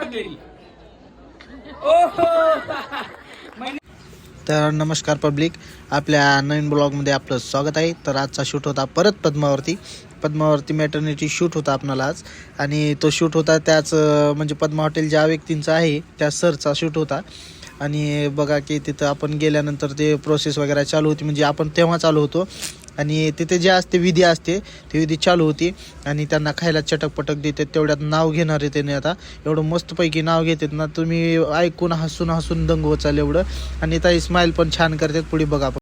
म्हटलेली. ओहो. तर नमस्कार पब्लिक, आपल्या नवीन ब्लॉगमध्ये आपलं स्वागत आहे. तर आजचा शूट होता परत पद्मावरती मॅटर्निटी शूट होता आपणाला आज. आणि तो शूट होता त्याच म्हणजे पद्मा हॉटेल ज्या व्यक्तींचा आहे त्या सरचा शूट होता. आणि बघा की तिथं आपण गेल्यानंतर ते प्रोसेस वगैरे चालू होती, म्हणजे आपण तेव्हा चालू होतो आणि तिथे जे असते विधी असते ती विधी चालू होती. आणि त्यांना खायला चटकपटक देतात. तेवढ्यात नाव घेणार आहे त्याने. आता एवढं मस्तपैकी नाव घेतात ना, तुम्ही ऐकून हसून दंग होचाल एवढं. आणि ताई स्माईल पण छान करतात. पुढे बघा आपण.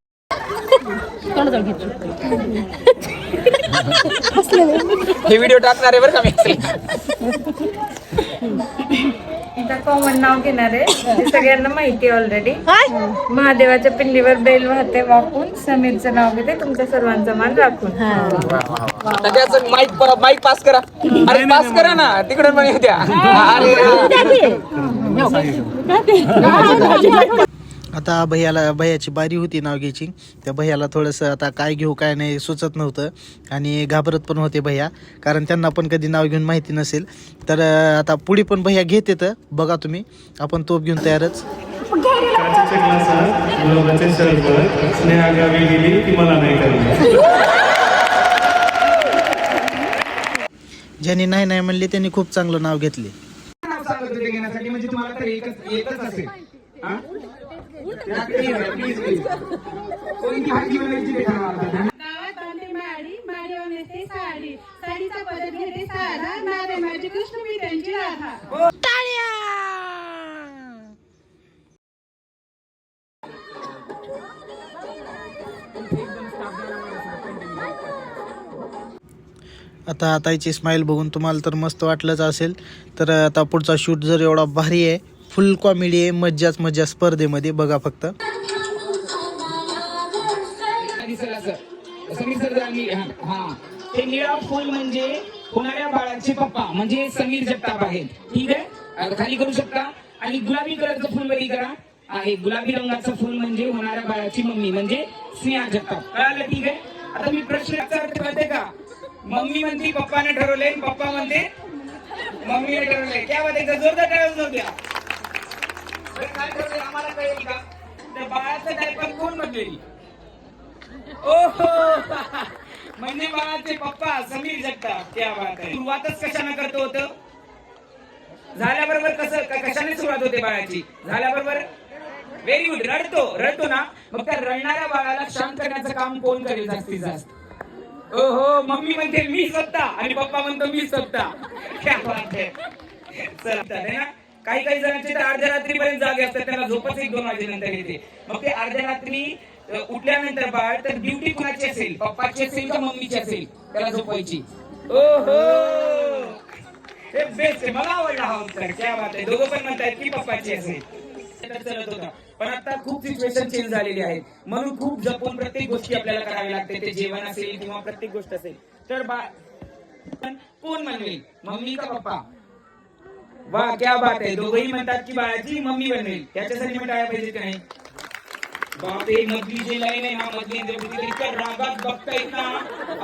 हे व्हिडिओ टाकणार आहे बरं का मी. इथं कॉमन नाव घेणार आहे, ते सगळ्यांना माहिती आहे ऑलरेडी. महादेवाच्या पिंडीवर बेल वाहते वाकून, समीरचं नाव घेते, तुमच्या सर्वांचा मान राखून. त्याचं माईक पास करा. अरे पास करा ना, तिकडून पण येत्या. आता भैयाची बारी होती नाव घ्यायची. त्या भैयाला थोडंसं आता काय घेऊ काय नाही सुचत नव्हतं आणि घाबरत पण होते भैया, कारण त्यांना पण कधी नाव घेऊन माहिती नसेल. तर आता पुढे पण भैया घेते. तर बघा तुम्ही, आपण तोप घेऊन तयारच. काचेच्या ग्लासात गुलाबाचे सरबत स्नेहा गावी गेली की मला नाही करणार. ज्यांनी नाही म्हणले त्यांनी खूप चांगलं नाव घेतले. नाव सांगत होते घेण्यासाठी, म्हणजे तुम्हाला तर एकच असेल. कोणती भाजी बनायची ते ठरवा. गावात बांधते माडी, माडीवर नेसते साडी, साडीचा पदर घेते साधा, नावे माझी कृष्ण मी त्यांची राधा. आता ताईची स्माईल बघून तुम्हाला तर मस्त वाटलंच असेल. तर आता पुढचा शूट जर एवढा भारी आहे, फुल कॉमेडी आहे, मज्जा स्पर्धेमध्ये बघा फक्त. समीर सर हा ते निळा फुल म्हणजे होणाऱ्या बाळाचे पप्पा म्हणजे समीर जगताप आहेत. ठीक आहे, खाली करू शकता. आणि गुलाबी कलरचं फुल वरी करा आहे. गुलाबी रंगाचं फुल म्हणजे होणाऱ्या बाळाची मम्मी म्हणजे स्नेहा जगताप. कळालं? ठीक आहे. आता मी प्रश्नाचा अर्थ कळते का? मम्मी म्हणते पप्पाने ठरवले, पप्पा म्हणते मम्मीने ठरवले. क्या बात आहे, जोरदार टाळ्या जाऊ द्या. काय ठरवले आम्हाला कळेल का? त्या बाळाचं डायपर कोण बदलेली? ओहो. म्हणजे बाळाचे पप्पा समीर जगताप. क्या बात आहे. सुरुवातच कशाने करतो होतं? झाल्याबरोबर कशाने सुरुवात होते बाळाची? झाल्याबरोबर व्हेरी गुड, रडतो ना. मग त्या रडणाऱ्या बाळाला शांत करण्याचं काम कोण करेल जास्तीत जास्त? ओहो, मम्मी म्हणते मी स्वतः आणि पप्पा म्हणतो मी स्वतः. क्या बात आहे. चला, काही जणांचे तर अर्ध्या रात्रीपर्यंत जागे असतात, त्यांना झोपच 1-2 वाजेनंतर येते. मग ते अर्ध्या रात्री उठल्यानंतर बाळ तर ड्युटी कुणाची असेल? पप्पाची असेल का मम्मीची असेल त्याला झोपवायची? ओहो, हे बेस्ट आहे. मला आवडला हा उत्तर. क्या बात आहे. दोघं पण म्हणतायत की पप्पाची असेल. चलत होता, पण आता खूप सिच्युएशन चेंज झालेली आहे, म्हणून खूप जपून प्रत्येक गोष्टी आपल्याला करावी लागते. ते जेवण असेल किंवा प्रत्येक गोष्ट असेल. तर कोण म्हणेल, मम्मी का पप्पा? वा, क्या बात आहे. दोघंही म्हणतात की बाळाची मम्मी बनेल. त्याच्यासाठी टाळ्या पाहिजे का नाही? बापरे, मधली जे लाईन आहे ना, मधली इतक्या रागात बघतायत ना.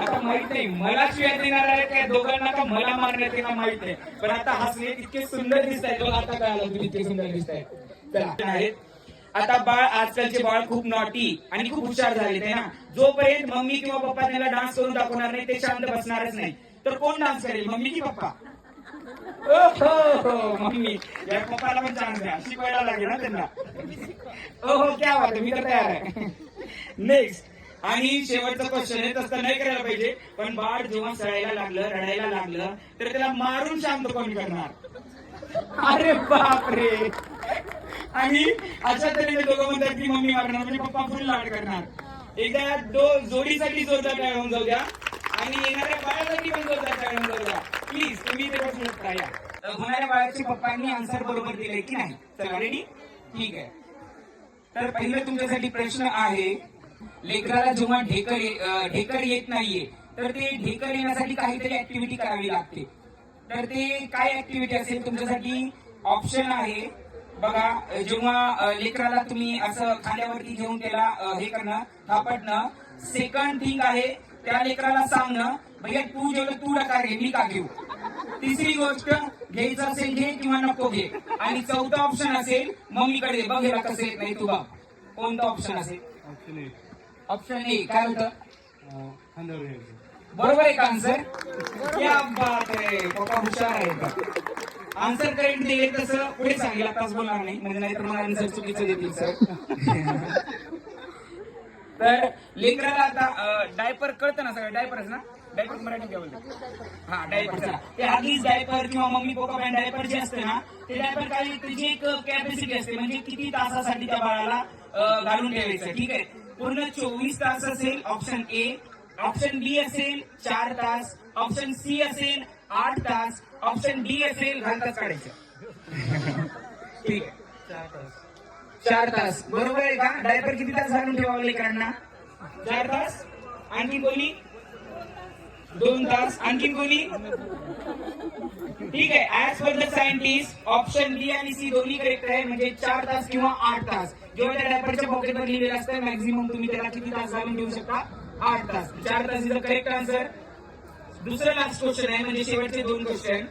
आता माहित नाही मला शिव्या देणार आहे त्या दोघांना का मला मारण्यात येणार माहित नाही, पण आता हसले इतके सुंदर दिसत आहेत. आता काय आलं तुम्ही इतके सुंदर दिसत आहेत. आहेत आता बाळ, आजकालचे बाळ खूप नॉटी आणि खूप हुशार झाले आहे ना. जोपर्यंत मम्मी किंवा पप्पा त्याला डान्स करून दाखवणार नाही ते शांत बसणारच नाही. तर कोण डान्स करेल, मम्मी की पप्पा? ओहो, मम्मी. या पप्पाला पण चान्स द्या, शिकवायला लागेल ना त्यांना. ओहो, क्या बात आहे, मी तर तयार आहे. नेक्स्ट आणि शेवटचा क्वेश्चन आहे. तसं नाही करायला पाहिजे, पण बाळ जेव्हा सळायला लागलं, रडायला लागलं, तर त्याला मारून शांत कोण करणार? अरे बापरे. आणि अशा तऱ्हेने दोघं म्हणतात की मम्मी मारणार म्हणजे पप्पा फुल लाड करणार. एकदा जोडीसाठी जोरदार टाळ्या होऊन जाऊ द्या आणि येणाऱ्या बाळासाठी पण जोरदार टाळ्या होऊन जाऊ द्या प्लीज. तुम्ही ते बसू शकता. या होणाऱ्या बाळाच्या पप्पांनी आन्सर बरोबर दिले की नाही? चला, रेडी? ठीक आहे. तर पहिलं तुमच्यासाठी प्रश्न आहे, लेकराला जेव्हा ढेकर येत नाहीये तर ते ढेकर येण्यासाठी काहीतरी ऍक्टिव्हिटी करावी लागते. तर ते काय ऍक्टिव्हिटी असेल तुमच्यासाठी? ऑप्शन आहे बघा. जेव्हा लेकराला तुम्ही असं खांद्यावरती घेऊन त्याला हे करणं, थापटणं. सेकंड थिंग आहे त्या लेकराला सांगणं, भैया तू जेवढं तू डकार घे, मी का घेऊ. तिसरी गोष्ट, घ्यायचं असेल घे किंवा नको घे. आणि चौथा ऑप्शन असेल मम्मीकडे दे. बघ याला कसं येत नाही तू बघ. कोणता ऑप्शन असेल? Option A. काय होतं? बरोबर आहे का आन्सर? क्या बात आहे, पप्पा हुशार आहे. आन्सर करेक्ट दिले तसं पुढे सांगेल, आताच बोलणार नाही म्हणजे नाही तर मग आन्सर चुकीचं देतील सर. तर लेकराला आता डायपर कळतं ना सगळं? डायपरच ना? डायपर मराठी काय बोलतो? हा डायपरचा. ते आधीच डायपर किंवा मम्मी पप्पा पॅन्ट डायपर जे असते ना ते डायपर काही त्याची एक कॅपॅसिटी असते म्हणजे किती तासासाठी त्या बाळाला घालून ठेवायचं. ठीक आहे, पूर्ण 24 तास असेल ऑप्शन ए. ऑप्शन बी असेल 4 तास. ऑप्शन सी असेल 8 तास. ऑप्शन डी असेल घालताच काढायचं. ठीक आहे, 4 तास. बरोबर आहे का? डायपर किती तास घालून ठेवावं लेकरांना? 4 तास. आणखी कोणी? 2 तास. आणखी कोणी? ठीक आहे, as per the scientist option B आणि सी दोन्ही करेक्ट आहे. म्हणजे 4 तास किंवा 8 तास. जेव्हा त्या डायपरच्या पॉकेटवर लिहिलेलं असतं मॅक्झिमम तुम्ही त्याला किती तास घालून ठेवू शकता? 8 तास. 4 तास इज द करेक्ट आन्सर. दुसरं लास्ट क्वेश्चन आहे म्हणजे शेवटचे 2 क्वेश्चन.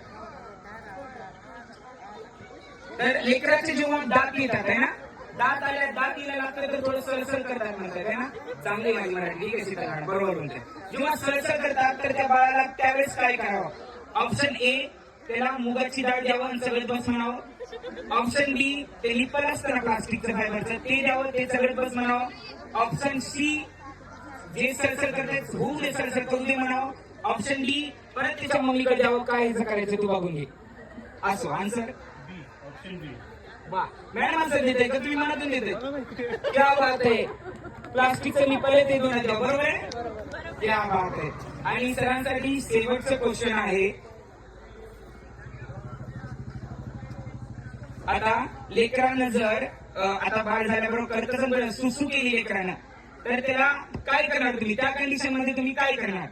तर लेकराचे जेव्हा दात येतात आहे ना, दात आल्या दात यायला लागतं तर थोडं सरसर करतात म्हणतात आहे ना. चांगली माझी मराठी. ठीक आहे सीताराम, बरोबर म्हणते. जेव्हा सरसर करतात तर त्या बाळाला त्यावेळेस काय करावं? ऑप्शन ए त्याला मुगाची डाळ द्यावं आणि सगळं बस म्हणावं. ऑप्शन बी ते लिपर असतं ना प्लास्टिकचं फायबरचं ते द्यावं, ते सगळं बस म्हणावं. ऑप्शन सी जे सरसर करतात होऊ दे सरसर करू दे म्हणावं. ऑप्शन डी परत त्याच्या मम्मीकडे द्यावं. काय ह्याचं करायचं तू बघून घे. असो आन्सर. वा मॅडम आन्सर देते का तुम्ही मनातून देते? क्या बात आहे. प्लास्टिकचं लिपर आहे ते दोन द्या. बरोबर आहे? क्या बात आहे. आणि सरांसाठी शेवटचं क्वेश्चन आहे. आता लेकरांना जर आता बाळ झाल्याबरोबर करतं सुसू केली लेकरांना तर त्याला काय करणार तुम्ही? त्या कंडिशन मध्ये तुम्ही काय करणार?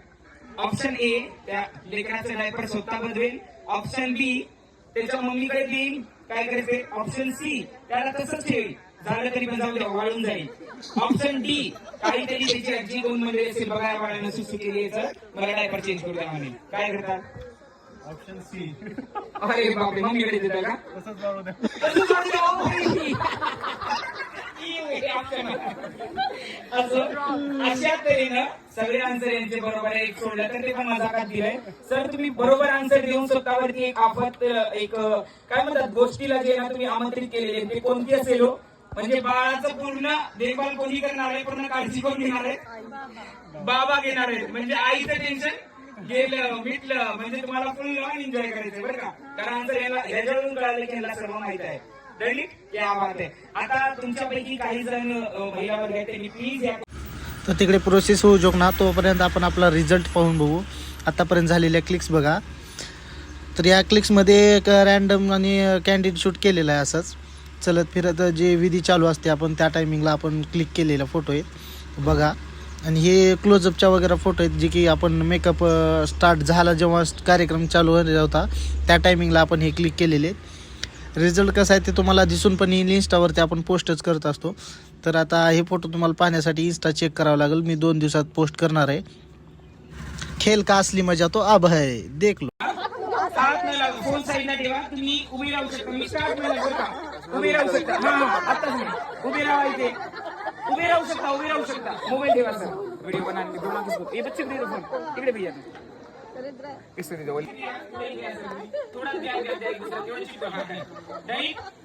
ऑप्शन ए त्या लेकराचं डायपर स्वतः बदवेल. ऑप्शन बी त्याच्या मम्मीकडे देईल. काय करायचे? ऑप्शन सी त्याला तसंच ठेवेल. झालं तरी पण जाऊ द्या वाळून जाईल. ऑप्शन डी काहीतरी त्याची आजी दोन मध्ये असेल बघा या बाळानं सुसू केली याचं मला डायपर चेंज करू द्या म्हणे. काय करतात? Option C. अरे बापरे मम्मीकडे देता का? तसंच वाढू द्या. तसंच वाढू द्या. अशा तऱ्हेनं सगळे आन्सर यांचे बरोबर आहे. एक सोडलं तर ते पण मजाकात दिलंय. सर तुम्ही बरोबर आन्सर देऊन स्वतःवरती एक आफत एक काय म्हणतात गोष्टीला जे ना तुम्ही आमंत्रित केलेले ते कोणती असेल हो? म्हणजे बाळाचं पूर्ण देखभाल कोणी करणार आहे? पूर्ण काळजी कोण घेणार आहे? बाबा घेणार आहेत. म्हणजे आईचं टेन्शन गेलं मिटलं. म्हणजे तुम्हाला फुल एन्जॉय करायचं बरं का. कारण आन्सर याला ह्याच्यावरून कळालं की याला सर्व माहित आहे. क्या बात आहे. आता तुमच्यापैकी काही जण महिला वर्ग आहेत त्यांनी प्लीज या. तर तिकडे प्रोसेस होऊ शकणार तोपर्यंत आपण आपला रिझल्ट पाहून बघू. आतापर्यंत झालेल्या क्लिक्स बघा. तर या क्लिक्समध्ये एक रॅन्डम आणि कॅन्डिड शूट केलेला आहे. असंच चलत फिरत जे विधी चालू असते आपण त्या टायमिंगला आपण क्लिक केलेला फोटो आहे बघा. आणि हे क्लोजअपच्या वगैरे फोटो आहेत जे की आपण मेकअप स्टार्ट झाला जेव्हा कार्यक्रम चालू होता त्या टायमिंगला आपण हे क्लिक केलेले. रिझल्ट कसा आहे ते तुम्हाला दिसून पण येईल. इंस्टावरती आपण पोस्टच करत असतो. तर आता हे फोटो तुम्हाला पाहण्यासाठी इंस्टा चेक करावं लागेल. मी 2 दिवसात पोस्ट करणार आहे. खेल का असली मजा तो अब है देख लो. साथ न लागू फोन साईडला ठेवा. तुम्ही उभी राहू शकता. मी स्टार्ट नाही बरं का. उभी राहू शकता. हा आताच नाही उभी राहा इथे. उभी राहू शकता. उभी राहू शकता. मोबाईल ठेवा सर. व्हिडिओ बनाने ये बच्चे दे दो फोन तिकडे भैया.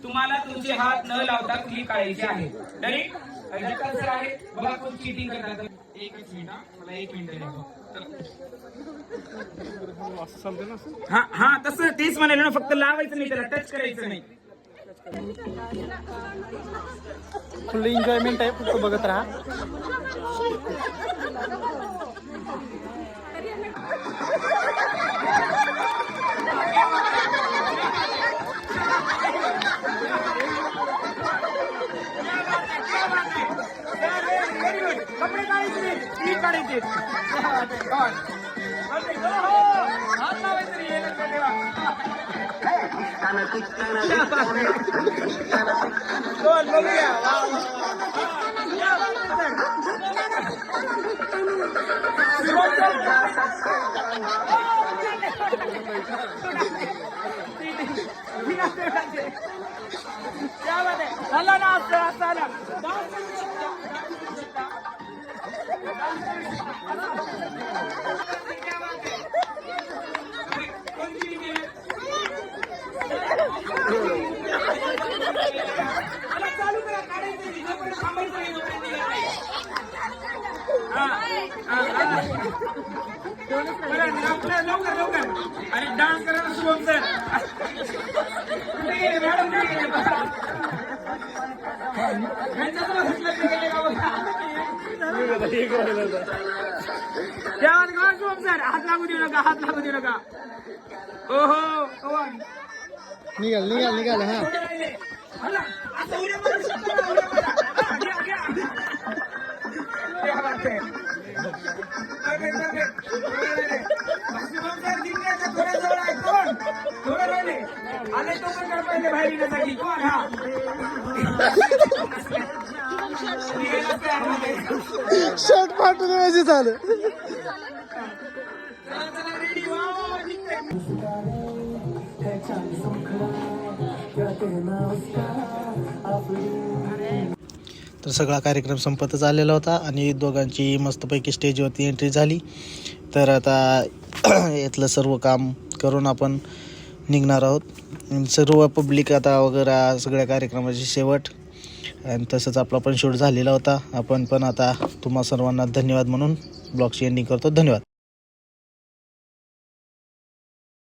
तुम्हाला तुमचे हात न लावता क्लिक करायचे आहे. बघा कोण चिटिंग करतात. एकच मिनिट मला 1 मिनिट हा हा तसं तेच म्हणाले ना. फक्त लावायचं नाही त्याला टच करायचं नाही. फुल एन्जॉयमेंट आहे. फक्त बघत राहा. कपडे काढायचे क्लिक काढायचे. क्या बात आहे. झालं ना असं असं आलं. डान्स करू शकता. डान्स करू शकता. डान्स करू शकता. क्या बात आहे. कोणती गेली? चला, चालू करा. काढायचं आहे. जोपर्यंत थांबायचं आहे, जोपर्यंत निघत नाही. लवकर लवकर. आणि डान्स करायला शुभम सर. कुठे गेले मॅडम? कुठे गेले? शुभम सर, हात लागू देऊ नका, हात लागू देऊ नका. ओहो निघाल हा. असं उड्या मारू शकतो ना, उड्या मारा. घ्या, घ्या. क्या बात आहे. शुभम सर जिंकण्याच्या थोड्या जवळ आहे. कोण? थोडं राहिले. आले तो पण पहिले बाहेर येण्यासाठी. कोण? हा. शर्ट फाटून वेळेस झालं. रेडी. वा जिंकते. तर सगळा कार्यक्रम संपतच आलेला होता आणि दोघांची मस्तपैकी स्टेजवरती एंट्री झाली. तर आता यातलं सर्व काम करून आपण निघणार आहोत. सर्व पब्लिक आता वगैरे सगळ्या कार्यक्रमाची शेवट आणि तसंच आपला पण शूट झालेला होता. आपण पण आता तुम्हा सर्वांना धन्यवाद म्हणून ब्लॉगची एंडिंग करतो. धन्यवाद.